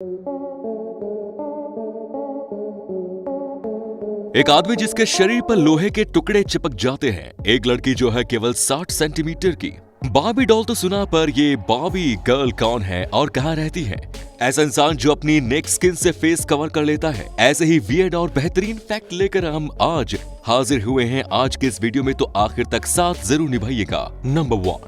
एक आदमी जिसके शरीर पर लोहे के टुकड़े चिपक जाते हैं, एक लड़की जो है केवल 60 सेंटीमीटर की। बार्बी डॉल तो सुना, पर ये बार्बी गर्ल कौन है और कहां रहती है? ऐसा इंसान जो अपनी नेक स्किन से फेस कवर कर लेता है। ऐसे ही वियर्ड और बेहतरीन फैक्ट लेकर हम आज हाजिर हुए हैं आज के इस वीडियो में, तो आखिर तक साथ जरूर निभाइएगा। नंबर 1,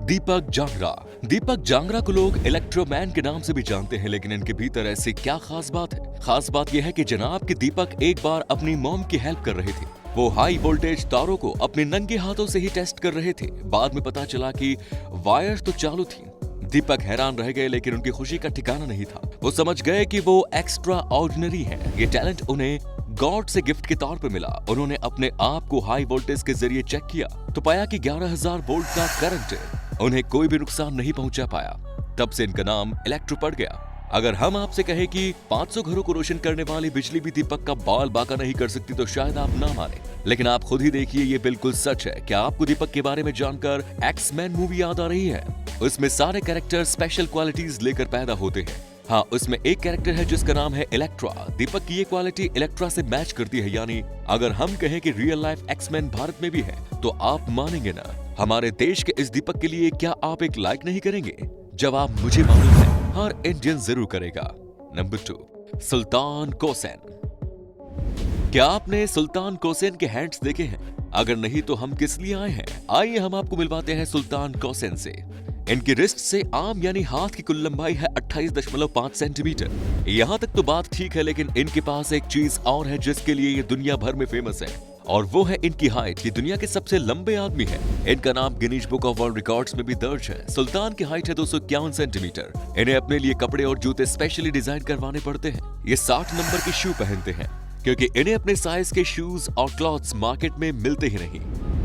दीपक जांगरा। दीपक जांगरा को लोग इलेक्ट्रोमैन के नाम से भी जानते हैं, लेकिन इनके भीतर ऐसी क्या खास बात है? खास बात यह है कि जनाब के दीपक एक बार अपनी मॉम की हेल्प कर रहे थे। वो हाई वोल्टेज तारों को अपने नंगे हाथों से ही टेस्ट कर रहे थे। बाद में पता चला कि वायर तो चालू थी। दीपक हैरान रह गए, लेकिन उनकी खुशी का ठिकाना नहीं था। वो समझ गए कि वो एक्स्ट्रा ऑर्डिनरी है। ये टैलेंट उन्हें गॉड से गिफ्ट के तौर पर मिला। उन्होंने अपने आप को हाई वोल्टेज के जरिए चेक किया तो पाया कि 11,000 वोल्ट का करंट उन्हें कोई भी नुकसान नहीं पहुंचा पाया। तब से इनका नाम इलेक्ट्रो पड़ गया। अगर हम आपसे कहें कि 500 घरों को रोशन करने वाली बिजली भी दीपक का बाल बांका नहीं कर सकती, तो शायद आप ना माने, लेकिन आप खुद ही देखिए, ये बिल्कुल सच है। क्या आपको दीपक के बारे में जानकर एक्स-मैन मूवी याद आ रही है? उसमें सारे कैरेक्टर स्पेशल क्वालिटीज लेकर पैदा होते हैं। हाँ, उसमें एक कैरेक्टर है जिसका नाम है इलेक्ट्रा। दीपक की ये क्वालिटी इलेक्ट्रा से मैच करती है, यानी अगर हम कहें कि रियल लाइफ एक्स-मैन भारत में भी है, तो आप मानेंगे ना? हमारे देश के इस दीपक के लिए क्या आप एक लाइक नहीं करेंगे? जवाब मुझे मालूम है, हर इंडियन जरूर करेगा। नंबर 2, सुल्तान कोसैन। क्या आपने सुल्तान कोसैन के हैंड्स देखे हैं? अगर नहीं तो हम किस लिए आए हैं? आइए हम आपको मिलवाते हैं सुल्तान कोसैन से। इनकी रिस्ट से आर्म यानी हाथ की कुल लंबाई है 28.5 सेंटीमीटर। यहाँ तक तो बात ठीक है, लेकिन इनके पास एक चीज और है जिसके लिए ये दुनिया भर में फेमस है, और वो है इनकी हाइट। ये दुनिया के सबसे लंबे आदमी है। इनका नाम Guinness book of world records में भी दर्ज है। सुल्तान की हाइट है 251 सेंटीमीटर। इन्हें अपने लिए कपड़े और जूते स्पेशली डिजाइन करवाने पड़ते हैं। ये 60 नंबर के शू पहनते हैं, क्योंकि इन्हें अपने साइज के शूज और क्लॉथ्स मार्केट में मिलते ही नहीं।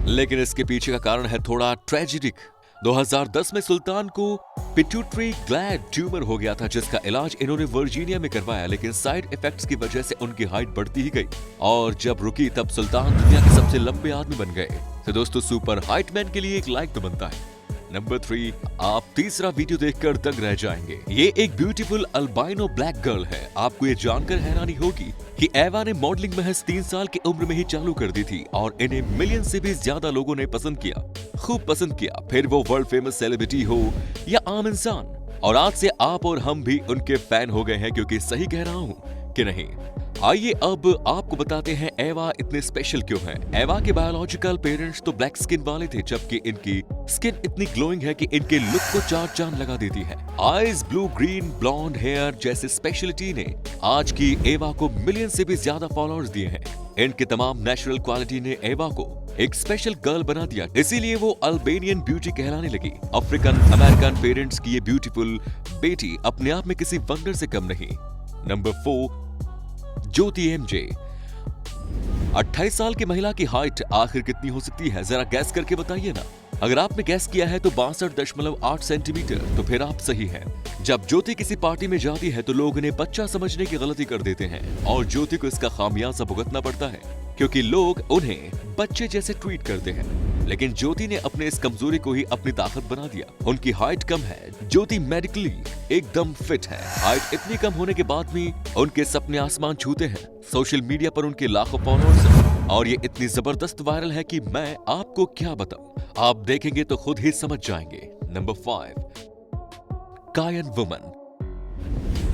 लेकिन इसके पीछे का कारण है थोड़ा ट्रेजिक। 2010 में सुल्तान को पिट्यूटरी ग्लैंड ट्यूमर हो गया था, जिसका इलाज इन्होंने वर्जीनिया में करवाया, लेकिन साइड इफेक्ट्स की वजह से उनकी हाइट बढ़ती ही गई, और जब रुकी तब सुल्तान दुनिया के सबसे लंबे आदमी बन गए। तो दोस्तों, सुपर हाइट मैन के लिए एक लाइक तो बनता है। नंबर 3, आप तीसरा वीडियो देखकर दंग रह जाएंगे। ये एक ब्यूटीफुल अल्बाइनो ब्लैक गर्ल है। आपको ये जानकर हैरानी होगी कि एवा ने मॉडलिंग महज 3 साल की उम्र में ही चालू कर दी थी, और इन्हें मिलियन से भी ज्यादा लोगों ने पसंद किया, खूब पसंद किया। फिर वो वर्ल्ड फेमस सेलिब्रिटी हो या आम इंसान, और आज से आप और हम भी उनके फैन हो गए हैं। क्योंकि सही कह रहा हूँ कि नहीं? आइए अब आपको बताते हैं एवा इतने स्पेशल क्यों है। एवा के बायोलॉजिकल पेरेंट्स तो ब्लैक स्किन वाले थे, जबकि इनकी स्किन इतनी ग्लोइंग है कि इनके लुक को चार चांद लगा देती है। Eyes, blue, green, blonde hair जैसे स्पेशलिटी ने आज की एवा को मिलियन से भी ज्यादा फॉलोअर्स दिए हैं। इनके तमाम नेचुरल क्वालिटी ने एवा को एक स्पेशल गर्ल बना दिया, इसीलिए वो अल्बेनियन ब्यूटी कहलाने लगी। अफ्रीकन अमेरिकन पेरेंट्स की ये ब्यूटीफुल बेटी अपने आप में किसी वंडर से कम नहीं। नंबर 4, ज्योति एमजे। 28 साल की महिला की हाइट आखिर कितनी हो सकती है? जरा गैस करके बताइए ना। अगर आपने गैस किया है तो 62.8 सेंटीमीटर, तो फिर आप सही हैं। जब ज्योति किसी पार्टी में जाती है तो लोग इन्हें बच्चा समझने की गलती कर देते हैं, और ज्योति को इसका खामियाजा भुगतना पड़ता है, क्योंकि लोग उन्हें बच्चे जैसे ट्रीट करते हैं। लेकिन ज्योति ने अपने इस कमजोरी को ही अपनी ताकत बना दिया। उनकी हाइट कम है, ज्योति मेडिकली एकदम फिट है। हाइट इतनी कम होने के बाद भी उनके सपने आसमान छूते हैं। सोशल मीडिया पर उनके लाखों फॉलोअर्स हैं, और ये इतनी जबरदस्त वायरल है कि मैं आपको क्या बताऊं। आप देखेंगे तो खुद ही समझ जाएंगे। नंबर 5, कायन वुमन।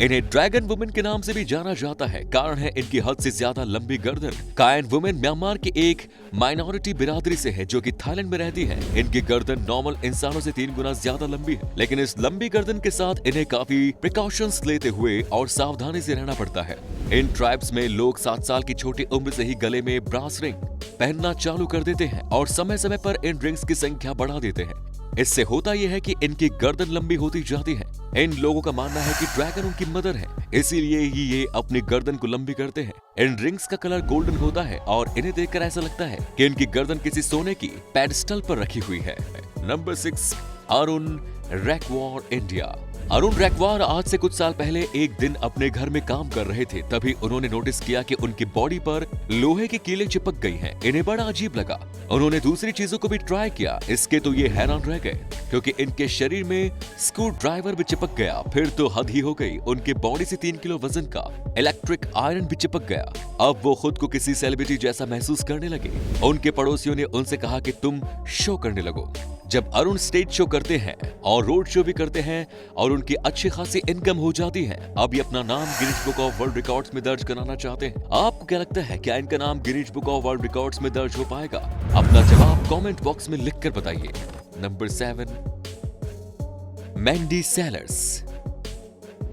इन्हें ड्रैगन वुमेन के नाम से भी जाना जाता है। कारण है इनकी हद से ज्यादा लंबी गर्दन। कायन वुमेन म्यांमार की एक माइनॉरिटी बिरादरी से है, जो कि थाईलैंड में रहती है। इनकी गर्दन नॉर्मल इंसानों से 3 गुना ज्यादा लंबी है, लेकिन इस लंबी गर्दन के साथ इन्हें काफी प्रिकॉशंस लेते हुए और सावधानी से रहना पड़ता है। इन ट्राइब्स में लोग 7 साल की छोटी उम्र से ही गले में ब्रास रिंग पहनना चालू कर देते हैं, और समय समय पर इन रिंग्स की संख्या बढ़ा देते हैं। इससे होता यह है कि इनकी गर्दन लंबी होती जाती है। इन लोगों का मानना है कि ड्रैगन उनकी मदर है, इसीलिए ही ये अपनी गर्दन को लंबी करते हैं। इन रिंग्स का कलर गोल्डन होता है, और इन्हें देखकर ऐसा लगता है कि इनकी गर्दन किसी सोने की पेडेस्टल पर रखी हुई है। Number 6, Arun Raikwar India. अरुण रैकवार आज से कुछ साल पहले एक दिन अपने घर में काम कर रहे थे, तभी उन्होंने नोटिस किया कि उनकी बॉडी पर लोहे के कीले चिपक गई हैं। इन्हें बड़ा अजीब लगा। उन्होंने दूसरी चीजों को भी ट्राई किया, इसके तो ये हैरान रह गए क्योंकि इनके शरीर में स्क्रू ड्राइवर भी चिपक गया। फिर तो हद ही हो गई, उनके बॉडी से 3 किलो वजन का इलेक्ट्रिक आयरन भी चिपक गया। अब वो खुद को किसी सेलिब्रिटी जैसा महसूस करने लगे। उनके पड़ोसियों ने उनसे कहा कि तुम शो करने लगो। जब अरुण स्टेज शो करते हैं और रोड शो भी करते हैं और उनकी अच्छी खासी इनकम हो जाती है, अब ये अपना नाम Guinness book of world records में दर्ज कराना चाहते हैं। आपको क्या लगता है, क्या इनका नाम Guinness book of world records में दर्ज हो पाएगा? अपना जवाब कमेंट बॉक्स में लिखकर बताइए। Number 7, Mandy Sellers.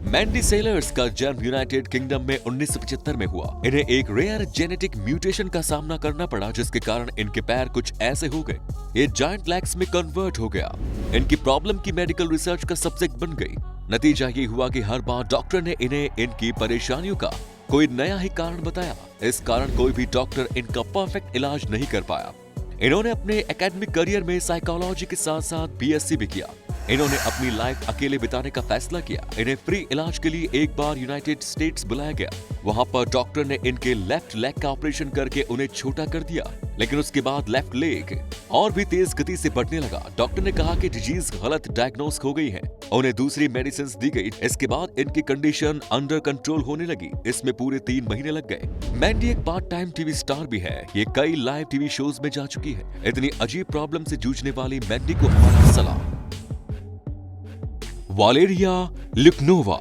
Mandy Sellers का जन्म यूनाइटेड किंगडम में 1975 में हुआ। इन्हें एक रेयर जेनेटिक म्यूटेशन का सामना करना पड़ा, जिसके कारण इनके पैर कुछ ऐसे हो गए, ये जायंट लेग्स में कन्वर्ट हो गया। इनकी प्रॉब्लम की मेडिकल रिसर्च का सब्जेक्ट बन गई। नतीजा ये हुआ कि हर बार डॉक्टर ने इन्हें इनकी परेशानियों का कोई नया ही कारण बताया। इस कारण कोई भी डॉक्टर इनका परफेक्ट इलाज नहीं कर पाया। इन्होंने अपने एकेडमिक करियर में साइकोलॉजी के साथ साथ बीएससी भी किया। इन्होंने अपनी लाइफ अकेले बिताने का फैसला किया। इन्हें फ्री इलाज के लिए एक बार यूनाइटेड स्टेट्स बुलाया गया। वहां पर डॉक्टर ने इनके लेफ्ट लेग का ऑपरेशन करके उन्हें छोटा कर दिया, लेकिन उसके बाद लेफ्ट लेग और भी तेज गति से बढ़ने लगा। डॉक्टर ने कहा कि डिजीज गलत डायग्नोस हो गई है। उन्हें दूसरी मेडिसिन दी गई। इसके बाद इनकी कंडीशन अंडर कंट्रोल होने लगी। इसमें पूरे 3 महीने लग गए। मैंडी एक पार्ट टाइम टीवी स्टार भी है। ये कई लाइव टीवी शोज में जा चुकी है। इतनी अजीब प्रॉब्लम से जूझने वाली मैंडी को हमारा सलाम। वालेरिया ल्यूकनोवा।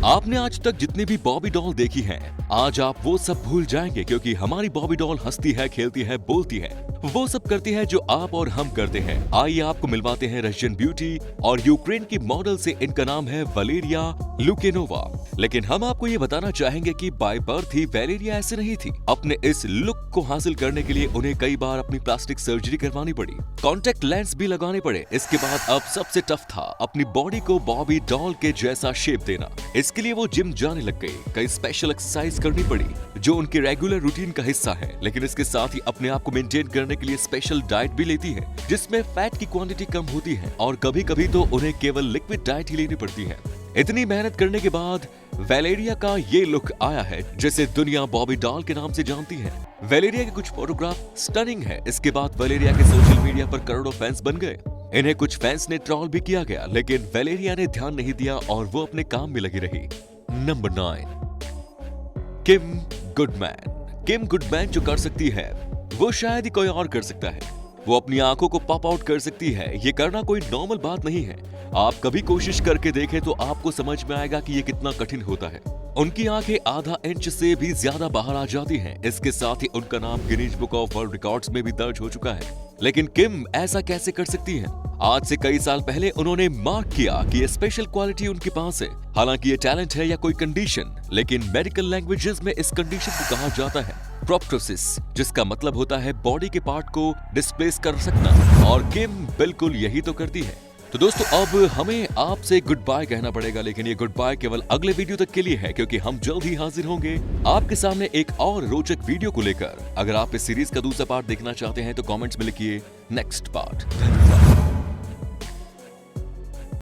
आपने आज तक जितनी भी बॉबी डॉल देखी हैं, आज आप वो सब भूल जाएंगे, क्योंकि हमारी बॉबी डॉल हंसती है, खेलती है, बोलती है, वो सब करती है जो आप और हम करते हैं। आइए आपको मिलवाते हैं रशियन ब्यूटी और यूक्रेन की मॉडल से। इनका नाम है वलेरिया ल्यूकेनोवा। लेकिन हम आपको ये बताना चाहेंगे कि बाय बर्थ ही वलेरिया ऐसे नहीं थी। अपने इस लुक को हासिल करने के लिए उन्हें कई बार अपनी प्लास्टिक सर्जरी करवानी पड़ी, कॉन्टेक्ट लेंस भी लगाने पड़े। इसके बाद अब सबसे टफ था अपनी बॉडी को बॉबी डॉल के जैसा शेप देना। इसके लिए वो जिम जाने लग गई। कई स्पेशल एक्सरसाइज करनी पड़ी जो उनके रेगुलर रूटीन का हिस्सा है। लेकिन इसके साथ ही अपने आप को मेंटेन करने के लिए स्पेशल डाइट भी लेती है, जिसमें फैट की क्वांटिटी कम होती है और कभी कभी तो उन्हें केवल लिक्विड डाइट ही लेनी पड़ती है। इतनी मेहनत करने के बाद वलेरिया का ये लुक आया है जिसे दुनिया बॉबी डॉल के नाम से जानती है। वलेरिया के कुछ फोटोग्राफ स्टनिंग है। इसके बाद वलेरिया के सोशल मीडिया पर करोड़ों फैंस बन गए। इन्हें कुछ फैंस ने ट्रोल भी किया गया, लेकिन वलेरिया ने ध्यान नहीं दिया और वो अपने काम में लगी रही। नंबर 9, किम गुडमैन। किम गुडमैन जो कर सकती है वो शायद ही कोई और कर सकता है। वो अपनी आंखों को पॉप आउट कर सकती है। ये करना कोई नॉर्मल बात नहीं है। आप कभी कोशिश करके देखें तो आपको समझ में आएगा कि ये कितना कठिन होता है। उनकी आंखें आधा इंच से भी ज्यादा बाहर आ जाती हैं। इसके साथ ही उनका नाम Guinness book of world records में भी दर्ज हो चुका है। लेकिन किम ऐसा कैसे कर सकती हैं? आज से कई साल पहले उन्होंने मार्क किया कि ये स्पेशल क्वालिटी उनके पास है। हालांकि ये टैलेंट है या कोई कंडीशन, लेकिन मेडिकल लैंग्वेजेस में इस कंडीशन को कहा जाता है प्रोप्टोसिस, जिसका मतलब होता है बॉडी के पार्ट को डिस्प्लेस कर सकना। और किम बिल्कुल यही तो करती है। तो दोस्तों, अब हमें आपसे गुड बाय कहना पड़ेगा, लेकिन ये गुड बाय केवल अगले वीडियो तक के लिए है, क्योंकि हम जल्द ही हाजिर होंगे आपके सामने एक और रोचक वीडियो को लेकर। अगर आप इस सीरीज का दूसरा पार्ट देखना चाहते हैं तो कमेंट्स में लिखिए नेक्स्ट पार्ट। धन्यवाद।